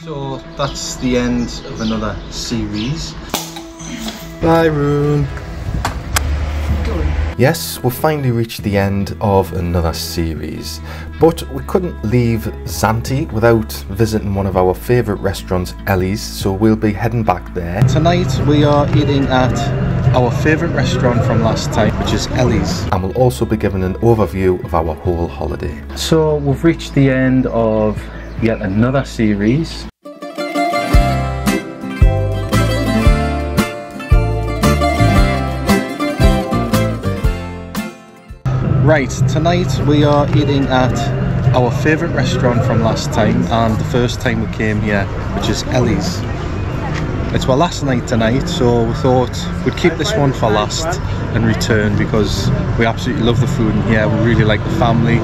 So that's the end of another series. Bye, room. Yes, we've finally reached the end of another series, but we couldn't leave Zante without visiting one of our favourite restaurants, Ellie's, so we'll be heading back there. Tonight we are eating at our favourite restaurant from last time, which is Ellie's, and we'll also be giving an overview of our whole holiday. So we've reached the end of yet another series. Right, tonight we are eating at our favourite restaurant from last time and the first time we came here, which is Ellie's. It's our last night tonight, so we thought we'd keep this one for last and return because we absolutely love the food in here. We really like the family.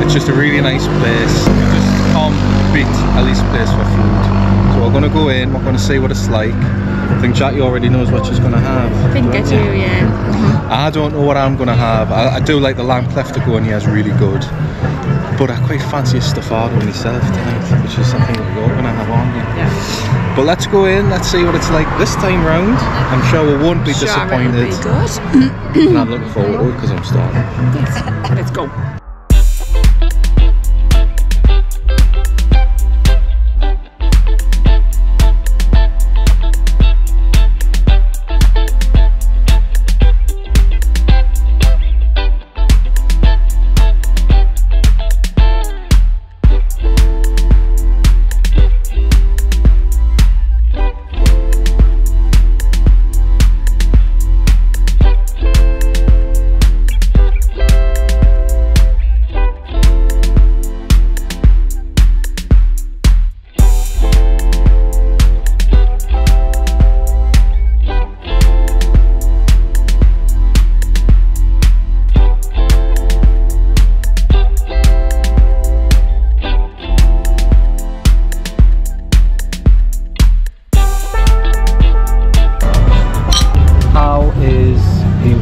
It's just a really nice place. You just can't beat Ellie's place for food. So we're going to go in, we're going to see what it's like. I think Jacqui already knows what she's going to have. I think I do, yeah. I don't know what I'm going to have. I do like the lamb cleftico in here, is really good. But I quite fancy a Stifado myself tonight, which is something that we're all going to have, aren't we? Yeah. But let's go in, let's see what it's like this time round. I'm sure we won't be disappointed. It'll be good. And I'm looking forward to it because I'm starving. Yes. Let's go.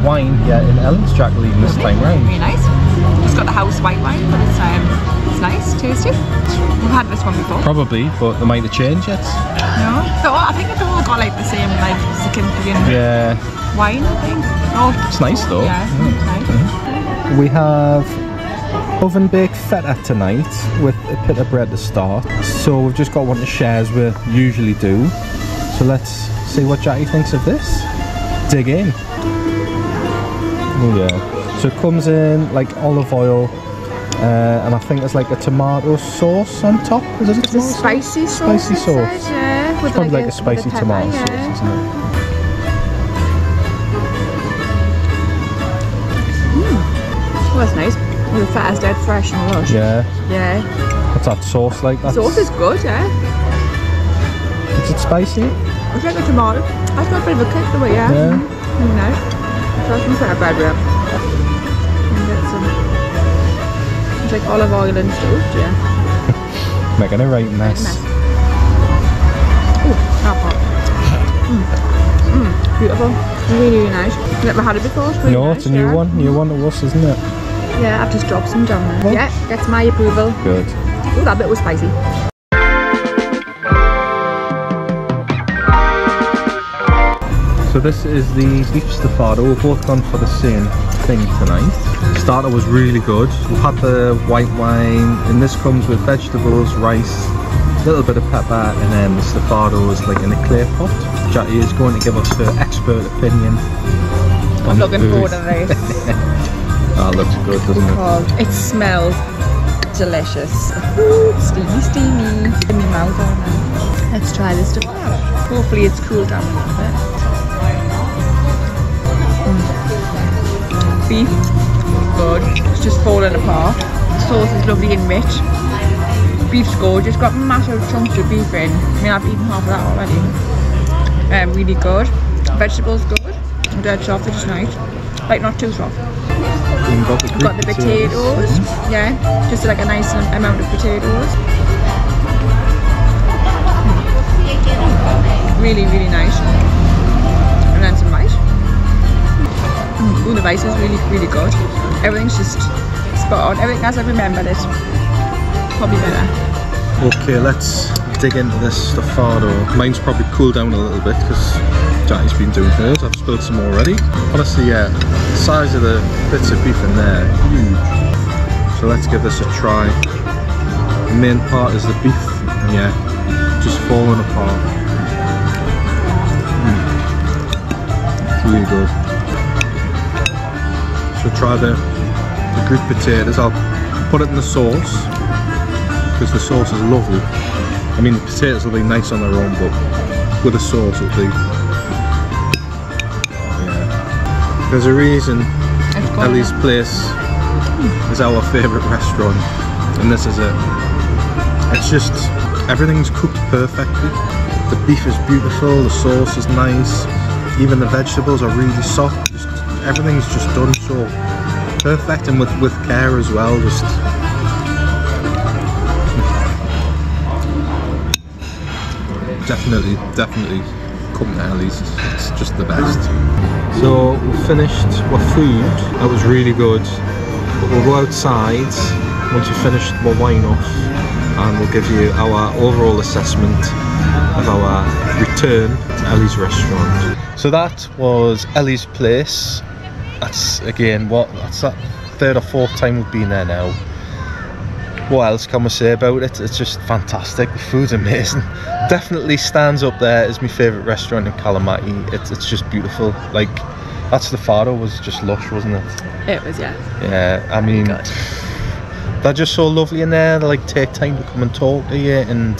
Wine here in Ellen's Jacqui this time round. Really nice. It's got the house white wine, but it's nice, tasty. We've had this one before. Probably, but they might have changed yet. No, I think they've all got like the same like Zante wine. I think. Oh, it's nice though. Yeah, nice. We have oven baked feta tonight with a bit of bread to start. So we've just got one to share as we usually do. So let's see what Jacqui thinks of this. Dig in. Oh yeah, so it comes in like olive oil and I think there's like a tomato sauce on top. Is it a tomato sauce? Spicy sauce. Spicy sauce. Yeah, with probably like a spicy tomato sauce, isn't it? Oh, that's nice. The fat is dead fresh and lush. Yeah. Yeah. What's that sauce like? The sauce is good, yeah. Is it spicy? It's like a tomato. I've got a bit of a kick the way, yeah. Really nice. So I can put a bread wrap and get some. It's like olive oil and stuff, yeah. Making a right mess. Oh, not hot. Beautiful. Really, really nice. Never had it before. It's really no, nice, it's a new one. New one to us, isn't it? Yeah, I've just dropped some down there. Well, yeah, gets my approval. Good. Oh, that bit was spicy. So this is the Beef Stifado. We've both gone for the same thing tonight. Starter was really good. We've had the white wine, and this comes with vegetables, rice, a little bit of pepper, and then the Stifado is like in a clay pot. Jacqui is going to give us her expert opinion. I'm looking forward to this. That looks good, doesn't it? It smells delicious. Steamy. In my mouth right now. Let's try this stuff. Hopefully it's cooled down a little bit. Beef, good. It's just falling apart. The sauce is lovely and rich. Beef's gorgeous. Got massive chunks of beef in. I mean, I've eaten half of that already. Really good. Vegetables good. And dead soft, it's nice. Like not too soft. We've got the potatoes. Yeah, just like a nice amount of potatoes. Really, really nice. And then some rice. Ooh, the rice is really, really good. Everything's just spot on. Everything as I remembered it. Probably better. Okay, let's dig into this Stifado. Mine's probably cooled down a little bit because Jacqui's been doing hers. I've spilled some already. Honestly, yeah, the size of the bits of beef in there, huge. So let's give this a try. The main part is the beef, and yeah, just falling apart. It's really good. So try the Greek potatoes. I'll put it in the sauce because the sauce is lovely. I mean, the potatoes will be nice on their own, but with the sauce it'll be. Yeah. There's a reason Ellie's place is our favourite restaurant, and this is it. It's just everything's cooked perfectly. The beef is beautiful, the sauce is nice, even the vegetables are really soft. Everything's just done so perfect and with care as well. Just definitely come to Ellie's. It's just the best. So we finished our food. That was really good. But we'll go outside once we finished our wine off, and we'll give you our overall assessment of our return to Ellie's restaurant. So that was Ellie's place. That's again that's that third or fourth time we've been there now. What else can we say about it? It's just fantastic. The food's amazing. Definitely stands up there as my favourite restaurant in Kalamaki. It's just beautiful. Like, that Stifado was just lush, wasn't it? It was, yeah. Yeah, I mean, they're just so lovely in there. They like take time to come and talk to you, and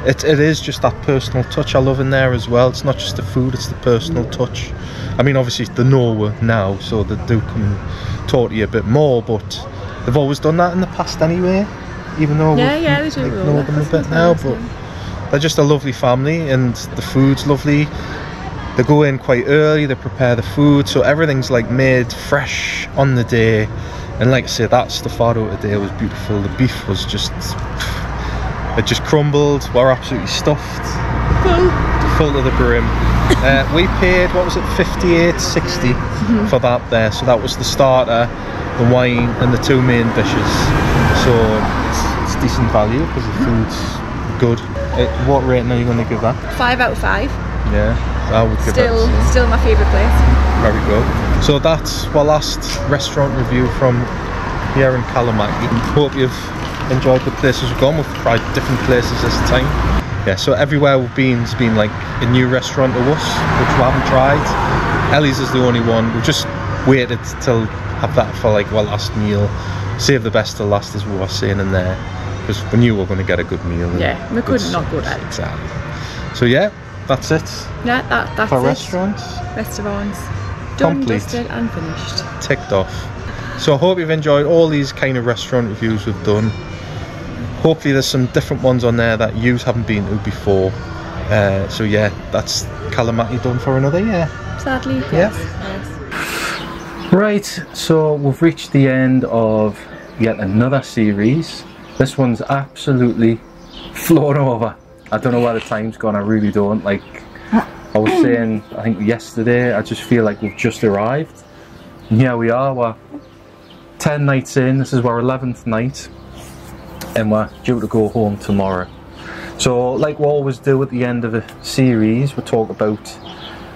it is just that personal touch I love in there as well. It's not just the food, it's the personal touch. I mean, obviously they know now, so they do come and talk to you a bit more, but they've always done that in the past anyway, even though we've ignored them a bit now. But they're just a lovely family, and the food's lovely. They go in quite early, they prepare the food, so everything's like made fresh on the day. And like I say, that Stifado today was beautiful. The beef was just, it just crumbled. We're absolutely stuffed, full to the brim. We paid, what was it, 58.60 for that there. So that was the starter, the wine, and the two main dishes. So it's decent value because the food's good. What rating are you going to give that? 5 out of 5. Yeah, I would give that. Still my favourite place. Very good. So that's our last restaurant review from here in Kalamaki. Hope you've enjoyed the places we've gone. We've tried different places this time. Yeah, so everywhere we've been has been like a new restaurant to us, which we haven't tried. Ellie's is the only one. We've just waited till have that for like our last meal. Save the best till last, as we were saying in there, because we knew we were going to get a good meal. Yeah, we couldn't not go there. Exactly. So yeah, that's it. Yeah, that's for restaurants. Restaurants done, complete, dusted and finished. Ticked off. So I hope you've enjoyed all these kind of restaurant reviews we've done. Hopefully there's some different ones on there that you haven't been to before. So yeah, that's Kalamaki done for another year. Sadly, yes. Right, so we've reached the end of yet another series. This one's absolutely flown over. I don't know where the time's gone, I really don't. Like I was saying, I think yesterday, I just feel like we've just arrived. And here we are, we're 10 nights in, this is our 11th night, and we're due to go home tomorrow. So like we always do at the end of a series, we talk about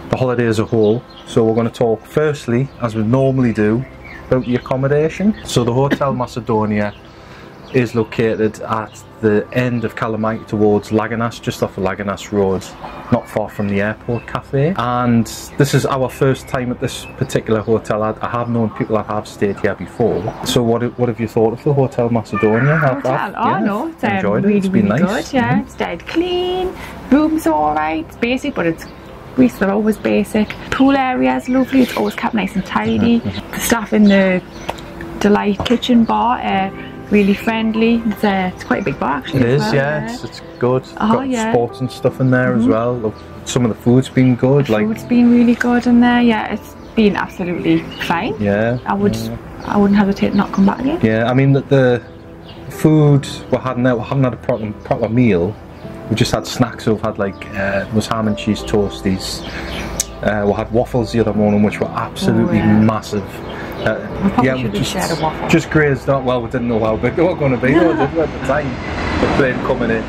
the holiday as a whole. So we're going to talk firstly, as we normally do, about the accommodation. So the Hotel Macedonia is located at the end of Kalamaki towards Laganas, just off of Laganas Road, not far from the airport cafe. And this is our first time at this particular hotel. I have known people that have stayed here before. So what have you thought of the Hotel Macedonia? No, it's enjoyed really, it. It's been really nice. Good, yeah. It's dead clean, rooms are alright, it's basic, but it's Greece, they're always basic. Pool area is lovely, it's always kept nice and tidy. The staff in the Delight kitchen bar are really friendly. It's quite a big bar actually. It is, well, yeah. It's good. Got sports and stuff in there as well. Some of the food's been good. The food's been really good in there. Yeah, it's been absolutely fine. Yeah. I wouldn't hesitate to not come back again. Yeah, I mean the food we haven't had a proper meal. We just had snacks. So we've had like was ham and cheese toasties. We had waffles the other morning, which were absolutely massive. Yeah, we just grazed up. Well, we didn't know how big they were going to be, did we, at the time? The plane coming in.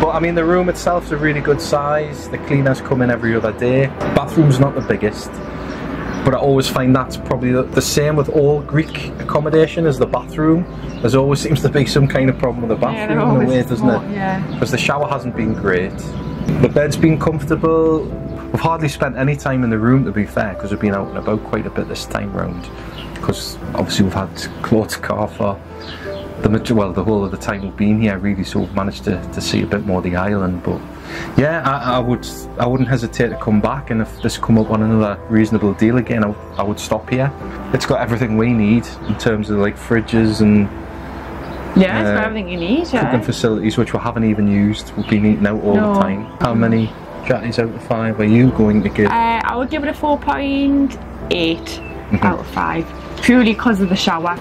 But I mean, the room itself's a really good size. The cleaners come in every other day. Bathroom's not the biggest, but I always find that's probably the same with all Greek accommodation as the bathroom. There always seems to be some kind of problem with the bathroom in a way, doesn't it? Yeah. Because the shower hasn't been great. The bed's been comfortable. We've hardly spent any time in the room, to be fair, because we've been out and about quite a bit this time round. Because obviously we've had Claude's car for the whole of the time we've been here, really, so we've managed to see a bit more of the island. But yeah, I wouldn't hesitate to come back, and if this come up on another reasonable deal again, I would stop here. It's got everything we need in terms of like fridges and yeah, it's got everything you need. Cooking facilities, which we haven't even used. We've been eating out all the time. How many Jacquies out of 5 are you going to give? I would give it a 4.8 out of 5. Purely because of the shower.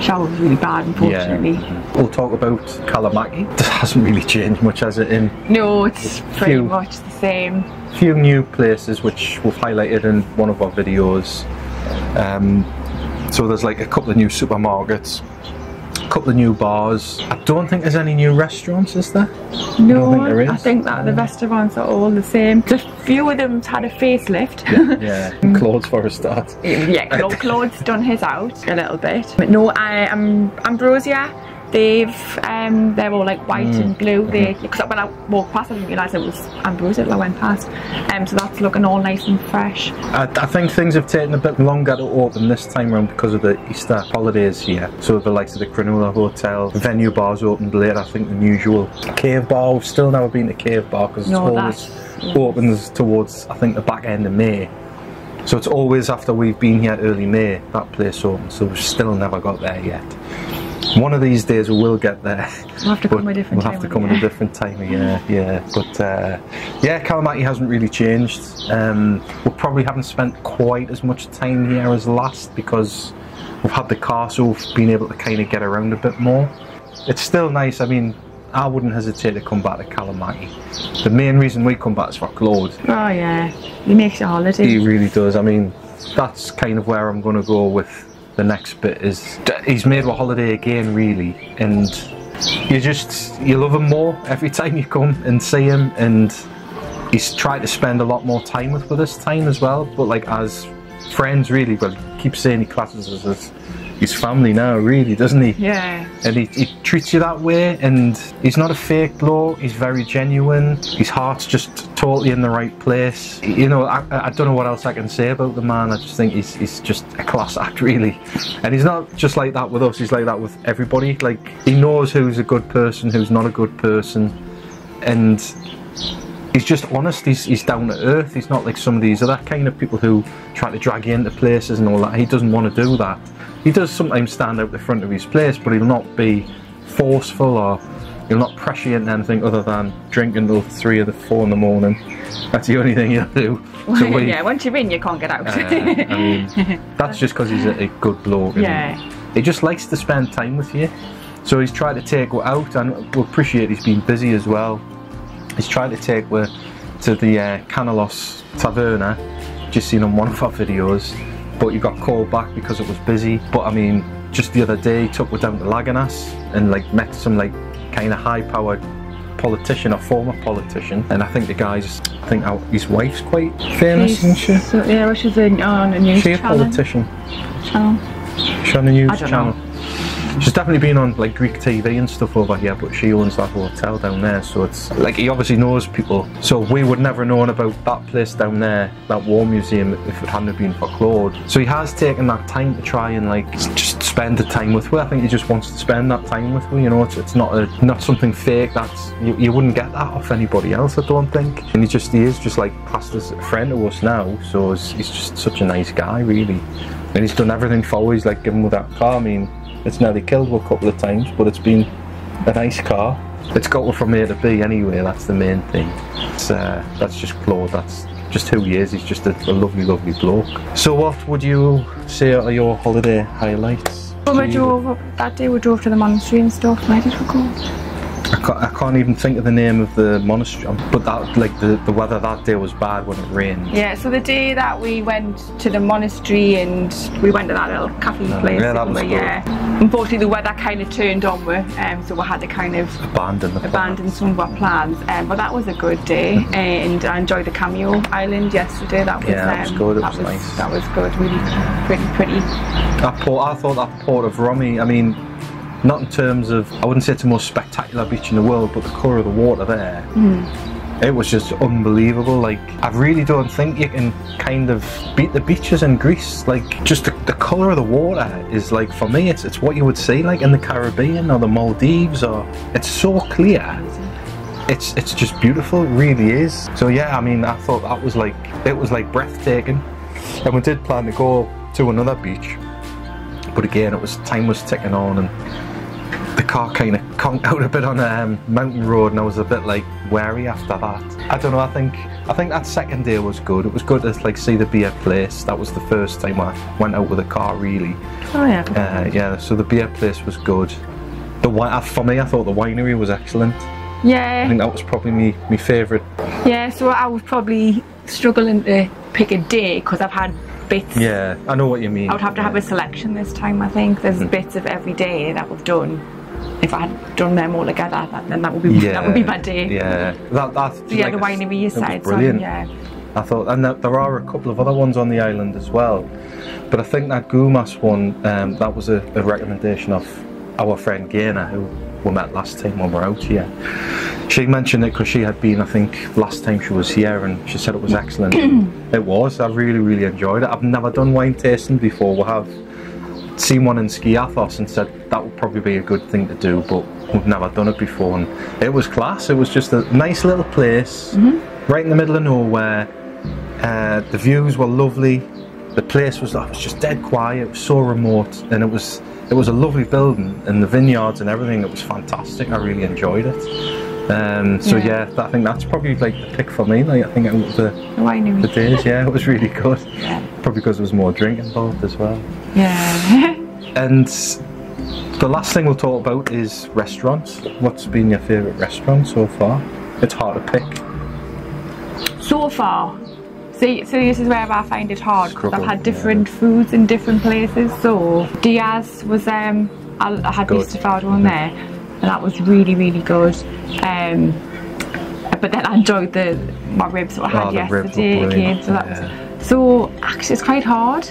Shower was really bad, unfortunately. Yeah. We'll talk about Kalamaki. It hasn't really changed much, has it? No, it's pretty much the same. Few new places which we've highlighted in one of our videos. So there's like a couple of new supermarkets, a couple of new bars. I don't think there's any new restaurants, is there? No, I think that the restaurants are all the same. A few of them's had a facelift. Yeah. Claude's for a start. Yeah, Claude's done his out a little bit. But no, Ambrosia, they're all like white and blue. Because when I walked past, I didn't realise it was Ambrosia till I went past. So that's looking all nice and fresh. I think things have taken a bit longer to open this time around because of the Easter holidays here. So the likes of the Cronulla Hotel, venue bars opened later, I think, than usual. Cave Bar, we've still never been to Cave Bar because it's always opens towards, I think, the back end of May. So it's always after we've been here early May, that place opens. So we've still never got there yet. One of these days we will get there. We'll have to come a different time. We'll have to come at a different time, yeah. But yeah, Kalamaki hasn't really changed. We probably haven't spent quite as much time here as last because we've had the car, so we've been able to kind of get around a bit more. It's still nice. I mean, I wouldn't hesitate to come back to Kalamaki. The main reason we come back is for Claude. Oh yeah, he makes it a holiday. He really does. I mean, that's kind of where I'm going to go with the next bit. Is he's made a holiday again, really, and you love him more every time you come and see him, and he's tried to spend a lot more time with us this time as well, but like as friends, really. Well, he keeps saying he classes us as his family now, really, doesn't he? Yeah. And he treats you that way, and he's not a fake bloke, he's very genuine, his heart's just totally in the right place. You know, I don't know what else I can say about the man. I just think he's just a class act, really. And he's not just like that with us, he's like that with everybody. Like, he knows who's a good person, who's not a good person, and he's just honest, he's down to earth. He's not like some of these other kind of people who try to drag you into places and all that. He doesn't want to do that. He does sometimes stand out the front of his place, but he'll not be forceful, or he'll not pressure you into anything other than drinking till 3 or 4 in the morning. That's the only thing he'll do. So yeah, once you're in, you can't get out. I mean, that's just because he's a good bloke. Yeah. He just likes to spend time with you. So he's tried to take you out, and we appreciate he's been busy as well. He's tried to take you to the Canalos Taverna, just seen on one of our videos, but you got called back because it was busy. But I mean, just the other day he took us down to Laganas and like met some like kind of high-powered politician, or former politician, and I think the guy's, his wife's quite famous, isn't she? So, yeah, she's on a news channel. Is she a politician? She's on a news channel. She's definitely been on like Greek TV and stuff over here, but she owns that hotel down there, so it's like he obviously knows people. So we would never have known about that place down there, that war museum, if it hadn't been for Claude. So he has taken that time to try and like just spend the time with you. I think he just wants to spend that time with you. You know, it's not something fake. That's you wouldn't get that off anybody else, I don't think. And he is just like classed as a friend to us now. So he's just such a nice guy, really. And he's done everything for us. He's like given with that car. I mean, it's nearly killed us a couple of times, but it's been a nice car. It's got us from A to B anyway, that's the main thing. That's just Claude, that's just who he is. He's just a lovely, lovely bloke. So what would you say are your holiday highlights? Well, that day we drove to the monastery and stuff, and I did for Claude. I can't even think of the name of the monastery, but that, like, the weather that day was bad when it rained. Yeah, so the day that we went to the monastery and we went to that little cafe place, yeah, that was good. Yeah. Unfortunately, the weather kind of turned on, so we had to kind of abandon some of our plans. But that was a good day, and I enjoyed the Cameo Island yesterday. That was good. It was nice. That was good. Really pretty. I thought that port of Romy, I mean, not in terms of, I wouldn't say it's the most spectacular beach in the world, but the colour of the water there, it was just unbelievable. Like, I really don't think you can kind of beat the beaches in Greece. Like, just the colour of the water is, like, for me, it's what you would see like in the Caribbean or the Maldives, or it's so clear. It's just beautiful, it really is. So yeah, I mean, I thought that was like, it was like breathtaking. And we did plan to go to another beach, but again, time was ticking on, and the car kind of conked out a bit on a mountain road, and I was a bit like wary after that. I don't know, I think that second day was good. It was good to like see the beer place. That was the first time I went out with a car, really. Oh yeah. Yeah, so the beer place was good. For me, I thought the winery was excellent. Yeah. I think that was probably my favourite. Yeah, so I was probably struggling to pick a day because I've had bits. Yeah, I know what you mean. I would have to have a selection this time, I think. There's bits of every day that we've done. If I had done them all together, then that would be my day. Yeah, the winery you said. Brilliant. So, yeah. I thought, and there are a couple of other ones on the island as well, but I think that Gumas one, that was a recommendation of our friend Gaina, who we met last time when we were out here. She mentioned it because she had been, I think, last time she was here, and she said it was excellent. It was. I really enjoyed it. I've never done wine tasting before. We have seen one in Skiathos and said that would probably be a good thing to do, but we've never done it before, and it was class. It was just a nice little place, right in the middle of nowhere. The views were lovely. The place was just dead quiet. It was so remote, and it was a lovely building, and the vineyards and everything. It was fantastic. I really enjoyed it. So yeah, I think that's probably like the pick for me. Like, I think out of the days, yeah, it was really good. Yeah. Probably because there was more drink involved as well. Yeah. And the last thing we'll talk about is restaurants. What's been your favourite restaurant so far? It's hard to pick. So far. See, this is where I find it hard, because I've had different foods in different places. So Diaz was, I had Beef Stifado on there, and that was really good. But then I enjoyed my ribs that I had yesterday again. So so actually it's quite hard.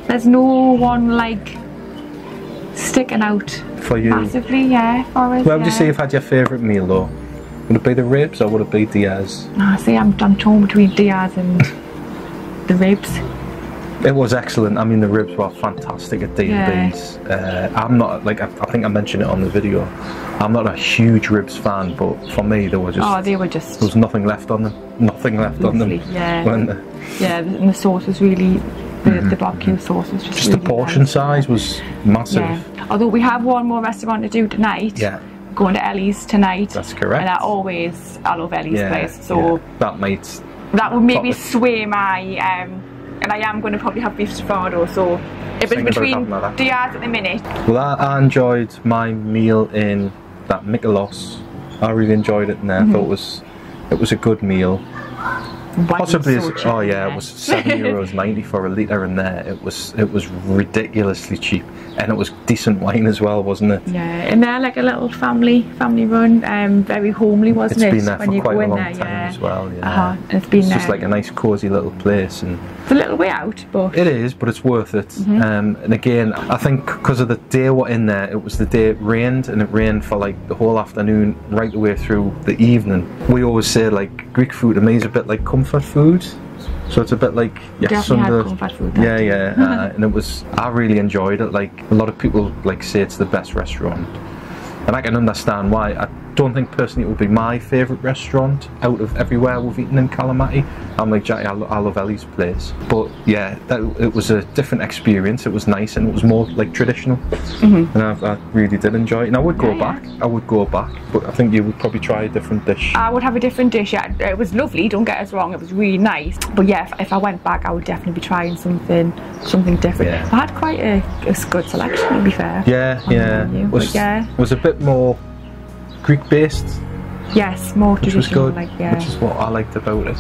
There's no one like sticking out for you massively, for us. Where would you say you've had your favourite meal though? Would it be the ribs or would it be Diaz? See, I'm torn between Diaz and the ribs. It was excellent. I mean, the ribs were fantastic at D&B's. I'm not, like, I think I mentioned it on the video, I'm not a huge ribs fan, but for me they were just... there was nothing left on them. Nothing left on them. Yeah. And the sauce was really... The barbecue sauce was just really the portion size was massive. Yeah. Although we have one more restaurant to do tonight. Yeah. Going to Ellie's tonight. That's correct. And I love Ellie's place. So that would maybe sway my and I am going to probably have Beef Stifado, so if it's between Diaz at the minute. Well, I enjoyed my meal in that Mykonos. I really enjoyed it in there. I thought it was a good meal. Possibly, it was €7.90 for a litre in there. It was ridiculously cheap, and it was decent wine as well, wasn't it? Yeah, and they're like a little family run, very homely, wasn't it? It's been there for quite a long time as well. Yeah, it's been just like a nice cosy little place, and it's a little way out, but it is, but it's worth it. And again, I think because of the day we're in there, it was the day it rained, and it rained for like the whole afternoon, right the way through the evening. We always say like Greek food to me is a bit like comfort food, so it's a bit like comfort food. And it was. I really enjoyed it. Like a lot of people like say it's the best restaurant, and I can understand why. I don't think personally it would be my favourite restaurant out of everywhere we've eaten in Kalamaki. I'm like Jacqui, I love Ellie's place, but yeah, it was a different experience. It was nice, and it was more like traditional, and I really did enjoy it. And I would go back. I would go back, but I think you would probably try a different dish. I would have a different dish. Yeah, it was lovely. Don't get us wrong. It was really nice. But yeah, if I went back, I would definitely be trying something different. Yeah. I had quite a good selection, to be fair. Yeah. It was a bit more Greek based. Yes, more which was traditional, good, like, yeah. which is what I liked about it.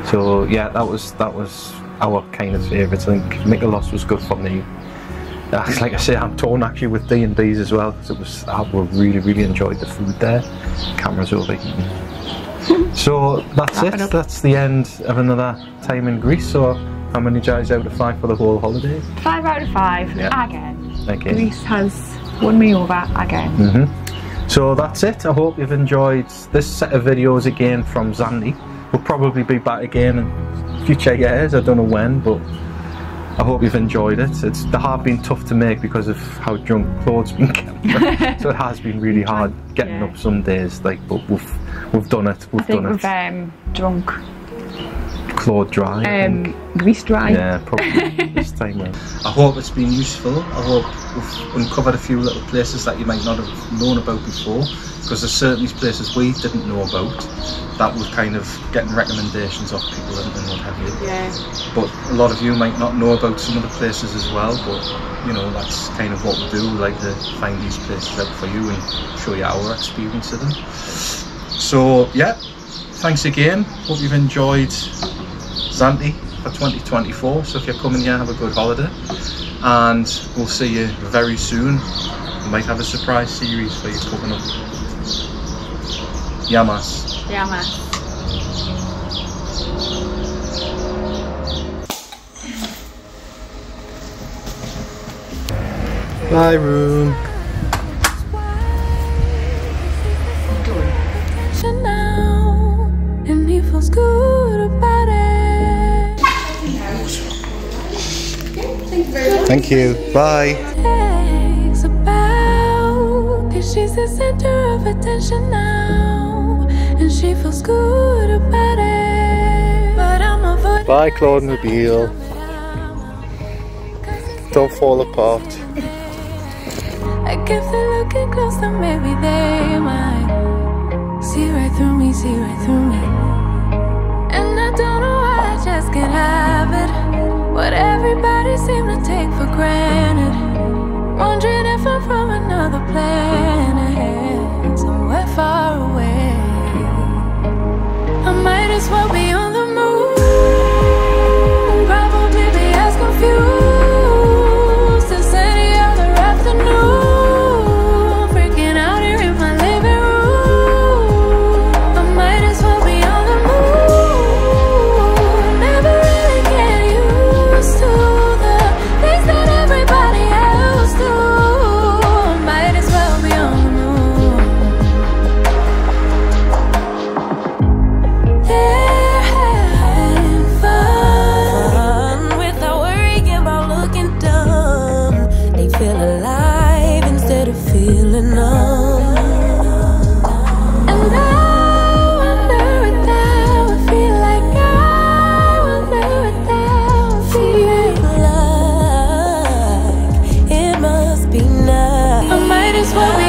So yeah, that was our kind of favourites. I think Mykonos was good for me. Like I say, I'm torn actually with D&D's as well, because I really enjoyed the food there. Camera's overheating. So that's it. That's the end of another time in Greece. So how many jars out of 5 for the whole holiday? 5 out of 5. Yeah. Again. Greece has won me over again. So that's it. I hope you've enjoyed this set of videos again from Zante. We'll probably be back again in future years. I don't know when, but I hope you've enjoyed it. They have been tough to make because of how drunk Claude's been getting. So it has been really hard getting up some days. Like, but we've done it. We've drunk Claude dry. Grease dry. Yeah, probably this time around. I hope it's been useful. I hope we've uncovered a few little places that you might not have known about before, because there's certainly places we didn't know about that we're kind of getting recommendations of people and what have you. Yeah. But a lot of you might not know about some of the places as well, but you know, that's kind of what we do. We like to find these places out for you and show you our experience of them. So yeah, thanks again. Hope you've enjoyed Zante for 2024. So if you're coming here, have a good holiday, and we'll see you very soon. We might have a surprise series for you coming up. Yamas. Yamas. Bye room. And he feels good about it. Thank you. Bye. She's the center of attention now, and she feels good about it. But I'm avoiding. Bye, Claude Mobile. Don't fall apart. I guess they're looking closer, maybe they might see right through me, see right through me. And I don't know why, I just can't have it. What everybody seemed to take for granted. Wondering if I'm from another planet, somewhere far away. I might as well be on the moon, probably be as confused as any other afternoon, freaking out here in my living room. I might as well be on the moon, never really get used to the things that everybody else do. I might as well be on the moon. They're having fun without worrying about looking dumb. They feel alive instead of feeling numb. And I wonder what that would feel like. I wonder what that would feel like. It must be nice. I might as well be